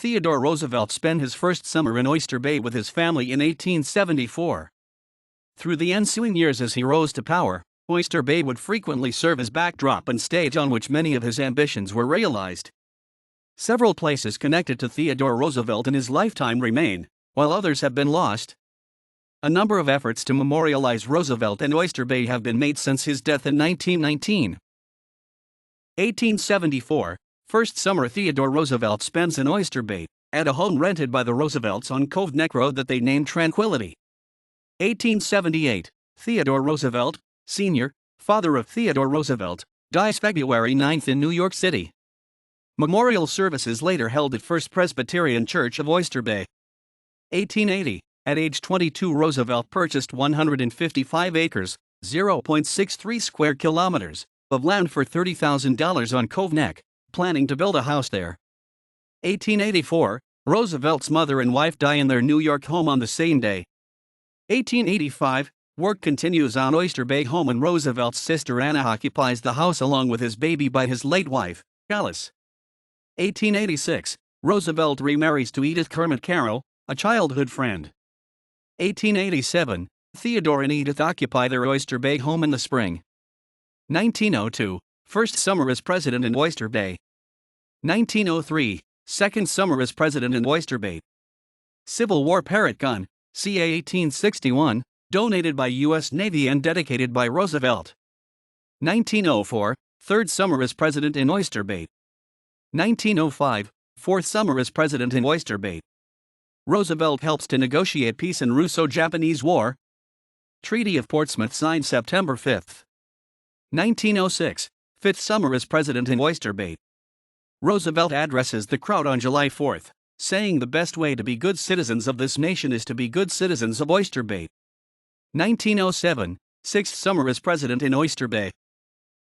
Theodore Roosevelt spent his first summer in Oyster Bay with his family in 1874. Through the ensuing years as he rose to power, Oyster Bay would frequently serve as backdrop and stage on which many of his ambitions were realized. Several places connected to Theodore Roosevelt in his lifetime remain, while others have been lost. A number of efforts to memorialize Roosevelt and Oyster Bay have been made since his death in 1919. 1874, first summer Theodore Roosevelt spends in Oyster Bay, at a home rented by the Roosevelts on Cove Neck Road that they named Tranquility. 1878, Theodore Roosevelt, Sr., father of Theodore Roosevelt, dies February 9 in New York City. Memorial services later held at First Presbyterian Church of Oyster Bay. 1880, at age 22 Roosevelt purchased 155 acres, 0.63 square kilometers, of land for $30,000 on Cove Neck, planning to build a house there. 1884, Roosevelt's mother and wife die in their New York home on the same day. 1885, work continues on Oyster Bay home and Roosevelt's sister Anna occupies the house along with his baby by his late wife, Alice. 1886, Roosevelt remarries to Edith Kermit Carroll, a childhood friend. 1887, Theodore and Edith occupy their Oyster Bay home in the spring. 1902, first summer as president in Oyster Bay. 1903, second summer as president in Oyster Bay. Civil War Parrott gun, CA 1861, donated by U.S. Navy and dedicated by Roosevelt. 1904, third summer as president in Oyster Bay. 1905, fourth summer as president in Oyster Bay. Roosevelt helps to negotiate peace in Russo-Japanese War. Treaty of Portsmouth signed September 5. 1906, fifth summer as president in Oyster Bay. Roosevelt addresses the crowd on July 4, saying the best way to be good citizens of this nation is to be good citizens of Oyster Bay. 1907, sixth summer as president in Oyster Bay.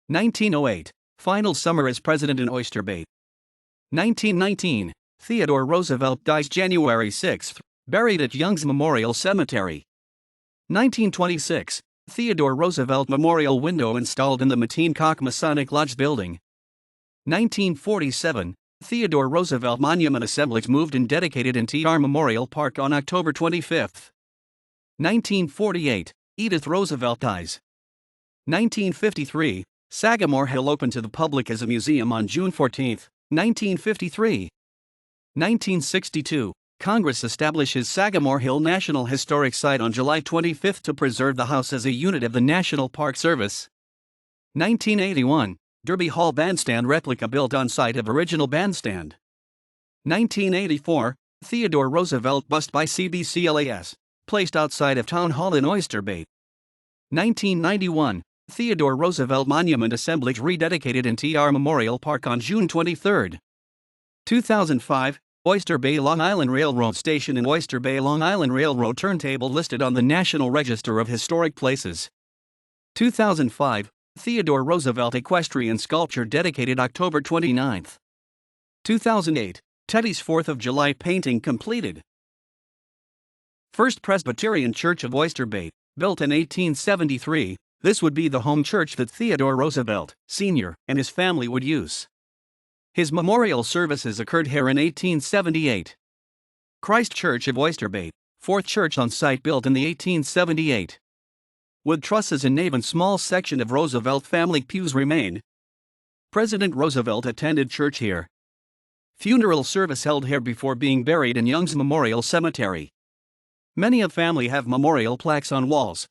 1908, final summer as president in Oyster Bay. 1919, Theodore Roosevelt dies January 6, buried at Young's Memorial Cemetery. 1926, Theodore Roosevelt Memorial window installed in the Mateencock Masonic Lodge building. 1947, Theodore Roosevelt Monument assemblage moved and dedicated in TR Memorial Park on October 25. 1948, Edith Roosevelt dies. 1953, Sagamore Hill opened to the public as a museum on June 14, 1953. 1962, Congress establishes Sagamore Hill National Historic Site on July 25 to preserve the house as a unit of the National Park Service. 1981, Derby Hall Bandstand replica built on site of original bandstand. 1984, Theodore Roosevelt bust by CBCLAS, placed outside of Town Hall in Oyster Bay. 1991, Theodore Roosevelt Monument assemblage rededicated in TR Memorial Park on June 23. 2005, Oyster Bay Long Island Railroad Station in Oyster Bay Long Island Railroad turntable listed on the National Register of Historic Places. 2005, Theodore Roosevelt equestrian sculpture dedicated October 29. 2008, Teddy's 4th of July painting completed. First Presbyterian Church of Oyster Bay, built in 1873, this would be the home church that Theodore Roosevelt, Sr., and his family would use. His memorial services occurred here in 1878. Christ Church of Oyster Bay, fourth church on site built in the 1878. Wood trusses and nave and small section of Roosevelt family pews remain. President Roosevelt attended church here. Funeral service held here before being buried in Young's Memorial Cemetery. Many of family have memorial plaques on walls.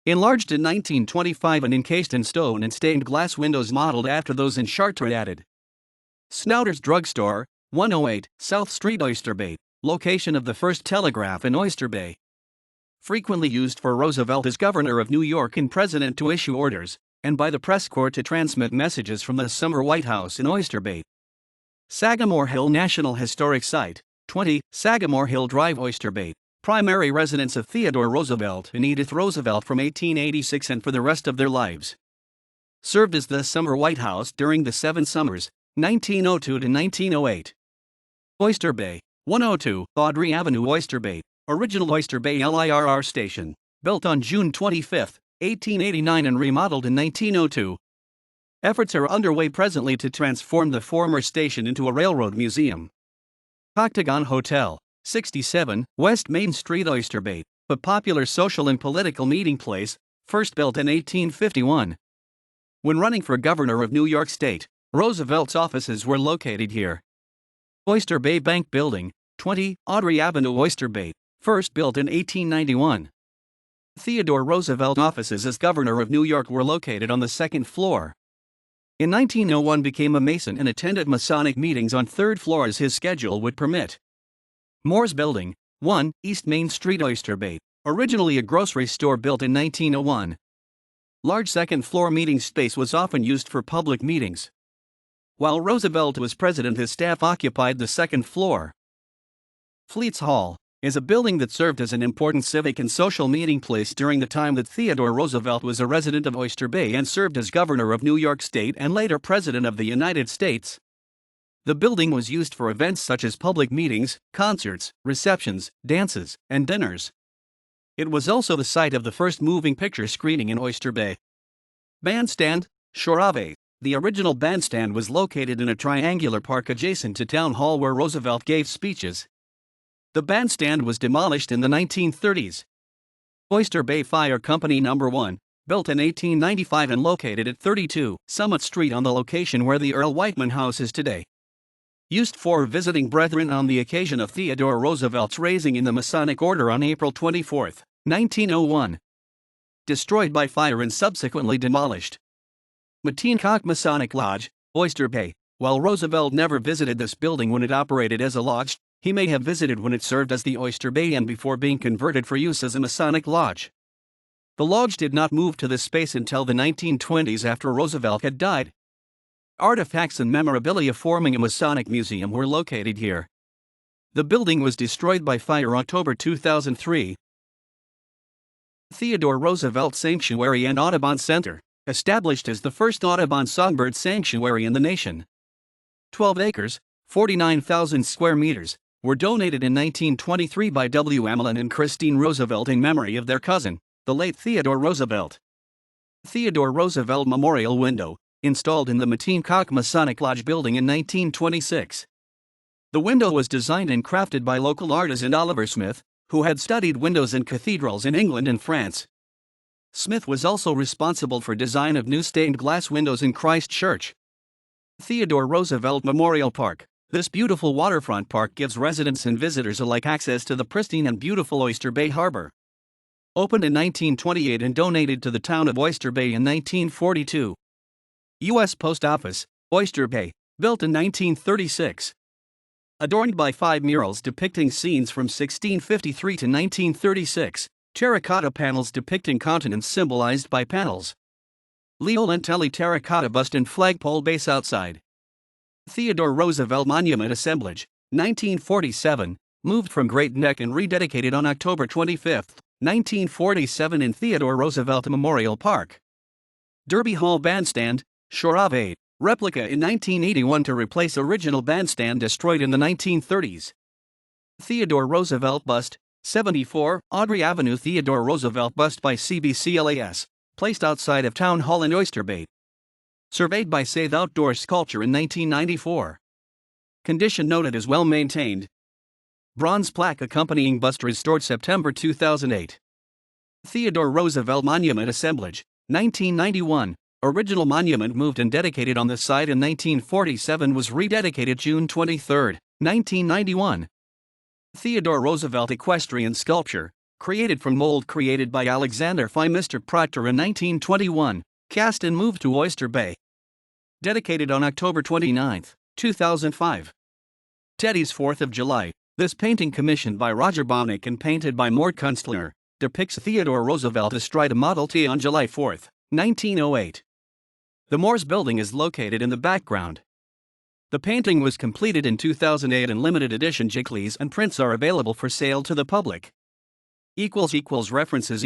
Enlarged in 1925 and encased in stone and stained glass windows modeled after those in Chartres added. Snouter's Drugstore, 108 South Street, Oyster Bay, location of the first telegraph in Oyster Bay. Frequently used for Roosevelt as governor of New York and president to issue orders, and by the press corps to transmit messages from the summer White House in Oyster Bay. Sagamore Hill National Historic Site, 20 Sagamore Hill Drive, Oyster Bay, primary residence of Theodore Roosevelt and Edith Roosevelt from 1886 and for the rest of their lives. Served as the summer White House during the 7 summers, 1902 to 1908. Oyster Bay, 102 Audrey Avenue, Oyster Bay, original Oyster Bay LIRR station, built on June 25, 1889 and remodeled in 1902. Efforts are underway presently to transform the former station into a railroad museum. Octagon Hotel, 67, West Main Street, Oyster Bay, a popular social and political meeting place, first built in 1851. When running for governor of New York State, Roosevelt's offices were located here. Oyster Bay Bank Building, 20, Audrey Avenue, Oyster Bay, first built in 1891. Theodore Roosevelt offices as governor of New York were located on the second floor. In 1901 became a Mason and attended Masonic meetings on third floor as his schedule would permit. Moore's Building, 1, East Main Street, Oyster Bay, originally a grocery store built in 1901. Large second-floor meeting space was often used for public meetings. While Roosevelt was president, his staff occupied the second floor. Fleets Hall is a building that served as an important civic and social meeting place during the time that Theodore Roosevelt was a resident of Oyster Bay and served as governor of New York State and later president of the United States. The building was used for events such as public meetings, concerts, receptions, dances, and dinners. It was also the site of the first moving picture screening in Oyster Bay. Bandstand, Shorave. The original bandstand was located in a triangular park adjacent to Town Hall where Roosevelt gave speeches. The bandstand was demolished in the 1930s. Oyster Bay Fire Company No. 1, built in 1895 and located at 32 Summit Street on the location where the Earl Whiteman House is today. Used for visiting brethren on the occasion of Theodore Roosevelt's raising in the Masonic Order on April 24, 1901. Destroyed by fire and subsequently demolished. Mateencock Masonic Lodge, Oyster Bay. While Roosevelt never visited this building when it operated as a lodge, he may have visited when it served as the Oyster Bay Inn before being converted for use as a Masonic lodge. The lodge did not move to this space until the 1920s after Roosevelt had died. Artifacts and memorabilia forming a Masonic museum were located here. The building was destroyed by fire October 2003. Theodore Roosevelt Sanctuary and Audubon Center, established as the first Audubon songbird sanctuary in the nation. 12 acres, 49,000 square meters, were donated in 1923 by W. Amelin and Christine Roosevelt in memory of their cousin, the late Theodore Roosevelt. Theodore Roosevelt Memorial Window, installed in the Mateencock Masonic Lodge building in 1926. The window was designed and crafted by local artisan Oliver Smith, who had studied windows in cathedrals in England and France. Smith was also responsible for design of new stained glass windows in Christ Church. Theodore Roosevelt Memorial Park. This beautiful waterfront park gives residents and visitors alike access to the pristine and beautiful Oyster Bay Harbor. Opened in 1928 and donated to the town of Oyster Bay in 1942. U.S. Post Office, Oyster Bay, built in 1936. Adorned by 5 murals depicting scenes from 1653 to 1936, terracotta panels depicting continents symbolized by panels. Leo Lentelli terracotta bust and flagpole base outside. Theodore Roosevelt Monument Assemblage, 1947, moved from Great Neck and rededicated on October 25, 1947 in Theodore Roosevelt Memorial Park. Derby Hall Bandstand, Shorave, replica in 1981 to replace original bandstand destroyed in the 1930s. Theodore Roosevelt Bust, 74, Audrey Avenue. Theodore Roosevelt Bust by CBCLAS, placed outside of Town Hall in Oyster Bay. Surveyed by Save Outdoor Sculpture in 1994. Condition noted as well maintained. Bronze plaque accompanying bust restored September 2008. Theodore Roosevelt Monument Assemblage, 1991. Original monument moved and dedicated on the site in 1947 was rededicated June 23, 1991. Theodore Roosevelt Equestrian Sculpture, created from mold created by Alexander Phi. Mr. Proctor in 1921, cast and moved to Oyster Bay. Dedicated on October 29, 2005. Teddy's 4th of July. This painting, commissioned by Roger Bonnick and painted by Mort Kunstler, depicts Theodore Roosevelt astride a Model T on July 4, 1908. The Moore's Building is located in the background. The painting was completed in 2008 and limited edition jiggles and prints are available for sale to the public. References